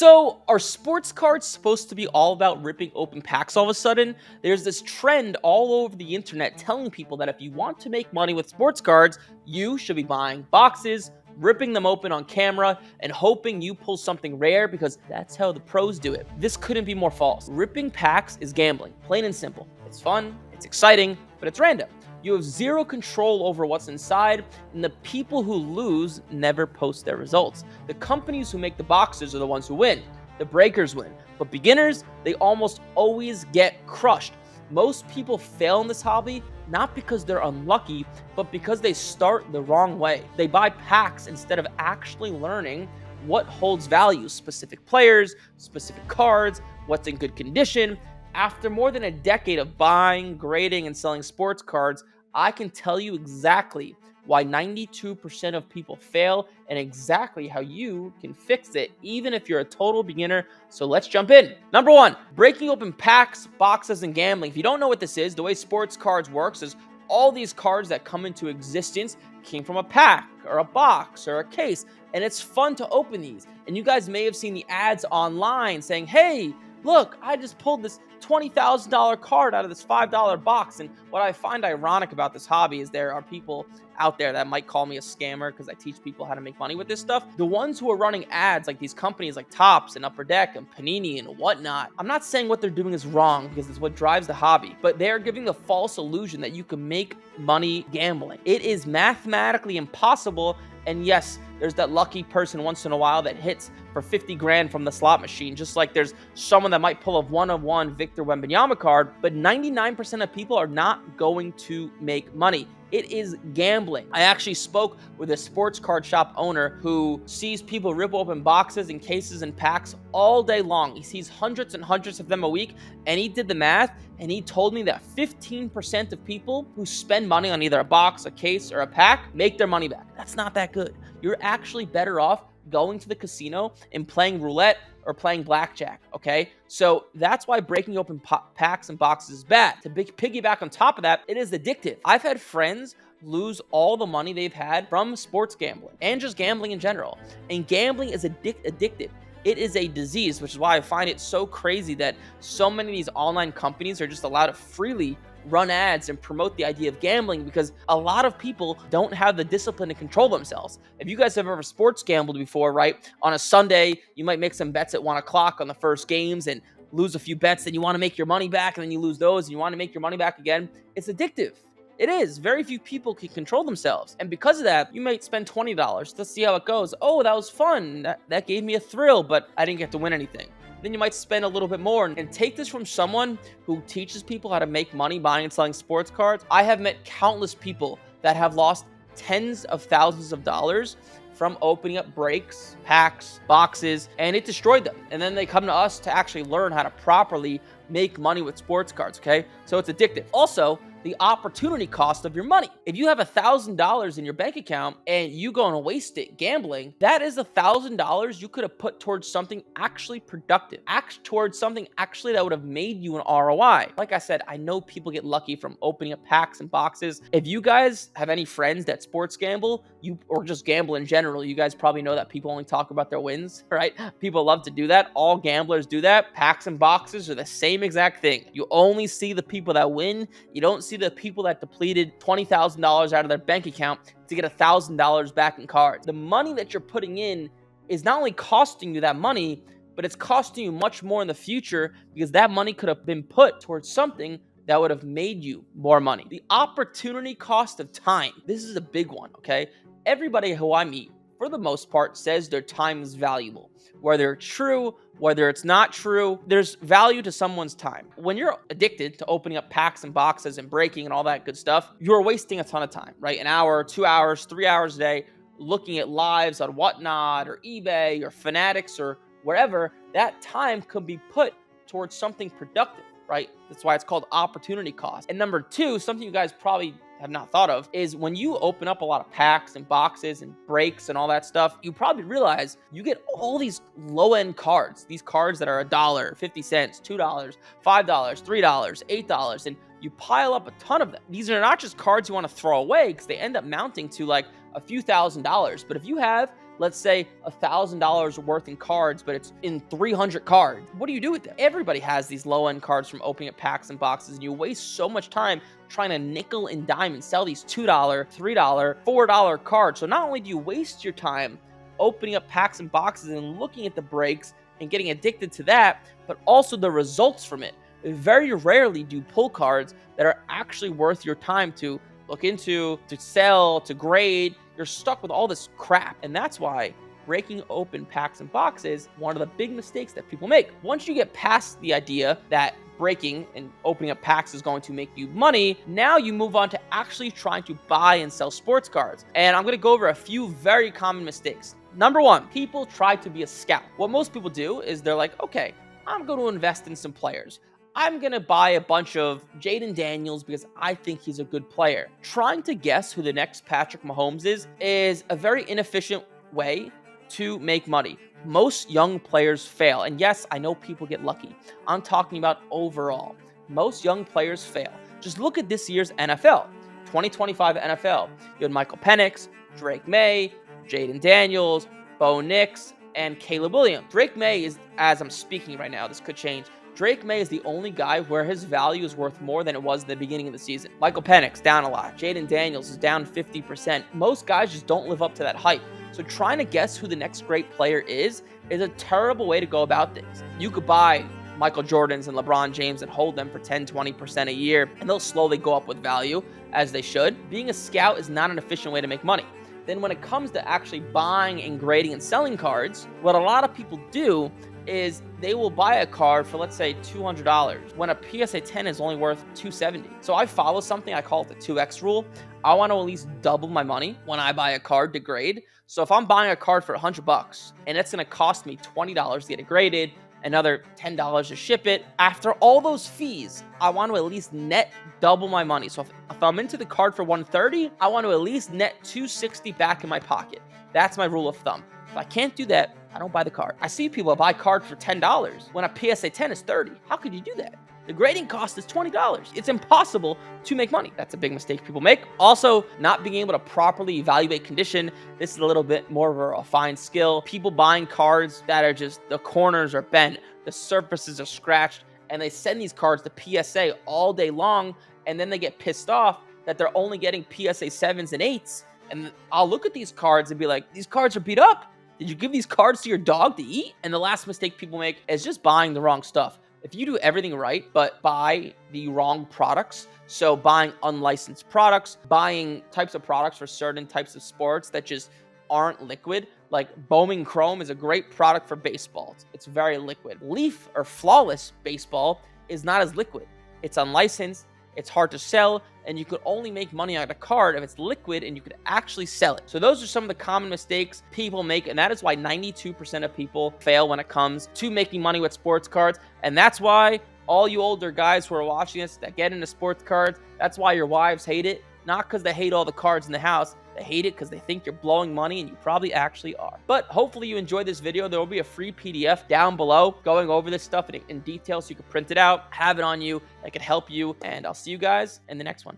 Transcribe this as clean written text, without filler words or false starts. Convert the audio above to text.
So, are sports cards supposed to be all about ripping open packs all of a sudden? There's this trend all over the internet telling people that if you want to make money with sports cards, you should be buying boxes, ripping them open on camera, and hoping you pull something rare because that's how the pros do it. This couldn't be more false. Ripping packs is gambling, plain and simple. It's fun, it's exciting, but it's random. You have zero control over what's inside, and the people who lose never post their results. The companies who make the boxes are the ones who win. The breakers win. But beginners, they almost always get crushed. Most people fail in this hobby not because they're unlucky, but because they start the wrong way. They buy packs instead of actually learning what holds value, specific players, specific cards, what's in good condition. After more than a decade of buying, grading, and selling sports cards, I can tell you exactly why 92% of people fail and exactly how you can fix it, even if you're a total beginner. So let's jump in. Number one, breaking open packs, boxes, and gambling. If you don't know what this is, the way sports cards works is all these cards that come into existence came from a pack or a box or a case, and it's fun to open these. And you guys may have seen the ads online saying, hey, look, I just pulled this $20,000 card out of this $5 box. And what I find ironic about this hobby is there are people out there that might call me a scammer because I teach people how to make money with this stuff. The ones who are running ads, like these companies like Topps and Upper Deck and Panini and whatnot, I'm not saying what they're doing is wrong because it's what drives the hobby, but they're giving the false illusion that you can make money gambling. It is mathematically impossible. And yes, there's that lucky person once in a while that hits for 50 grand from the slot machine, just like there's someone that might pull a one-of-one Victor Wembanyama card, but 99% of people are not going to make money. It is gambling. I actually spoke with a sports card shop owner who sees people rip open boxes and cases and packs all day long. He sees hundreds and hundreds of them a week, and he did the math, and he told me that 15% of people who spend money on either a box, a case, or a pack make their money back. That's not that good. You're actually better off going to the casino and playing roulette or playing blackjack, okay? So that's why breaking open packs and boxes is bad. To piggyback on top of that, it is addictive. I've had friends lose all the money they've had from sports gambling and just gambling in general. And gambling is addictive. It is a disease, which is why I find it so crazy that so many of these online companies are just allowed to freely run ads and promote the idea of gambling, because a lot of people don't have the discipline to control themselves. If you guys have ever sports gambled before, right? On a Sunday, you might make some bets at 1 o'clock on the first games and lose a few bets, then you want to make your money back, and then you lose those and you want to make your money back again. It's addictive. It is. Very few people can control themselves. And because of that, you might spend $20 to see how it goes. Oh, that was fun. That gave me a thrill, but I didn't get to win anything. Then you might spend a little bit more. And take this from someone who teaches people how to make money buying and selling sports cards. I have met countless people that have lost tens of thousands of dollars from opening up breaks, packs, boxes, and it destroyed them. And then they come to us to actually learn how to properly make money with sports cards, okay? So it's addictive. Also, the opportunity cost of your money. If you have $1,000 in your bank account and you go and waste it gambling, that is $1,000 you could have put towards something actually productive, towards something actually that would have made you an ROI. Like I said, I know people get lucky from opening up packs and boxes. If you guys have any friends that sports gamble, or just gamble in general, you guys probably know that people only talk about their wins, right? People love to do that. All gamblers do that. Packs and boxes are the same exact thing. You only see the people that win. You don't see the people that depleted $20,000 out of their bank account to get $1,000 back in cards. The money that you're putting in is not only costing you that money, but it's costing you much more in the future, because that money could have been put towards something that would have made you more money. The opportunity cost of time. This is a big one, okay? Everybody who I meet, for the most part, says their time is valuable. Whether it's true, whether it's not true, there's value to someone's time. When you're addicted to opening up packs and boxes and breaking and all that good stuff, you're wasting a ton of time, right? An hour, 2 hours, 3 hours a day looking at lives on Whatnot or eBay or Fanatics or wherever. That time could be put towards something productive, right? That's why it's called opportunity cost. And number two, something you guys probably have not thought of, is when you open up a lot of packs and boxes and breaks and all that stuff, you probably realize you get all these low-end cards, these cards that are $1, 50 cents, $2, $5, $3, $8, and you pile up a ton of them. These are not just cards you want to throw away because they end up mounting to like a few $1,000s. But if you have let's say $1,000 worth in cards, but it's in 300 cards. What do you do with them? Everybody has these low-end cards from opening up packs and boxes, and you waste so much time trying to nickel and dime and sell these $2, $3, $4 cards. So not only do you waste your time opening up packs and boxes and looking at the breaks and getting addicted to that, but also the results from it. Very rarely do you pull cards that are actually worth your time to look into, to sell, to grade. You're stuck with all this crap. And that's why breaking open packs and boxes, one of the big mistakes that people make. Once you get past the idea that breaking and opening up packs is going to make you money, now you move on to actually trying to buy and sell sports cards. And I'm going to go over a few very common mistakes. Number one, people try to be a scout. What most people do is they're like, okay, I'm going to invest in some players. I'm going to buy a bunch of Jayden Daniels because I think he's a good player. Trying to guess who the next Patrick Mahomes is a very inefficient way to make money. Most young players fail. And yes, I know people get lucky. I'm talking about overall. Most young players fail. Just look at this year's NFL, 2025 NFL. You had Michael Penix, Drake May, Jayden Daniels, Bo Nix, and Caleb Williams. Drake May is, as I'm speaking right now, this could change. Drake May is the only guy where his value is worth more than it was at the beginning of the season. Michael Penix, down a lot. Jayden Daniels is down 50%. Most guys just don't live up to that hype. So trying to guess who the next great player is a terrible way to go about things. You could buy Michael Jordans and LeBron James and hold them for 10, 20% a year, and they'll slowly go up with value, as they should. Being a scout is not an efficient way to make money. Then when it comes to actually buying and grading and selling cards, what a lot of people do is they will buy a card for, let's say, $200 when a PSA 10 is only worth $270. So I follow something, I call it the 2X rule. I want to at least double my money when I buy a card to grade. So if I'm buying a card for $100 and it's going to cost me $20 to get it graded, another $10 to ship it, after all those fees, I want to at least net double my money. So if I'm into the card for $130, I want to at least net $260 back in my pocket. That's my rule of thumb. If I can't do that, I don't buy the card. I see people buy cards for $10 when a PSA 10 is $30. How could you do that? The grading cost is $20. It's impossible to make money. That's a big mistake people make. Also, not being able to properly evaluate condition. This is a little bit more of a refined skill. People buying cards that are just, the corners are bent, the surfaces are scratched, and they send these cards to PSA all day long, and then they get pissed off that they're only getting PSA 7s and 8s. And I'll look at these cards and be like, these cards are beat up. Did you give these cards to your dog to eat? And the last mistake people make is just buying the wrong stuff. If you do everything right, but buy the wrong products, so buying unlicensed products, buying types of products for certain types of sports that just aren't liquid, like Bowman Chrome is a great product for baseball. It's very liquid. Leaf or Flawless baseball is not as liquid. It's unlicensed. It's hard to sell, and you could only make money on a card if it's liquid and you could actually sell it. So those are some of the common mistakes people make, and that is why 92% of people fail when it comes to making money with sports cards. And that's why all you older guys who are watching this that get into sports cards, that's why your wives hate it. Not because they hate all the cards in the house. They hate it because they think you're blowing money, and you probably actually are. But hopefully you enjoyed this video. There will be a free PDF down below going over this stuff in detail so you can print it out, have it on you. That could help you. And I'll see you guys in the next one.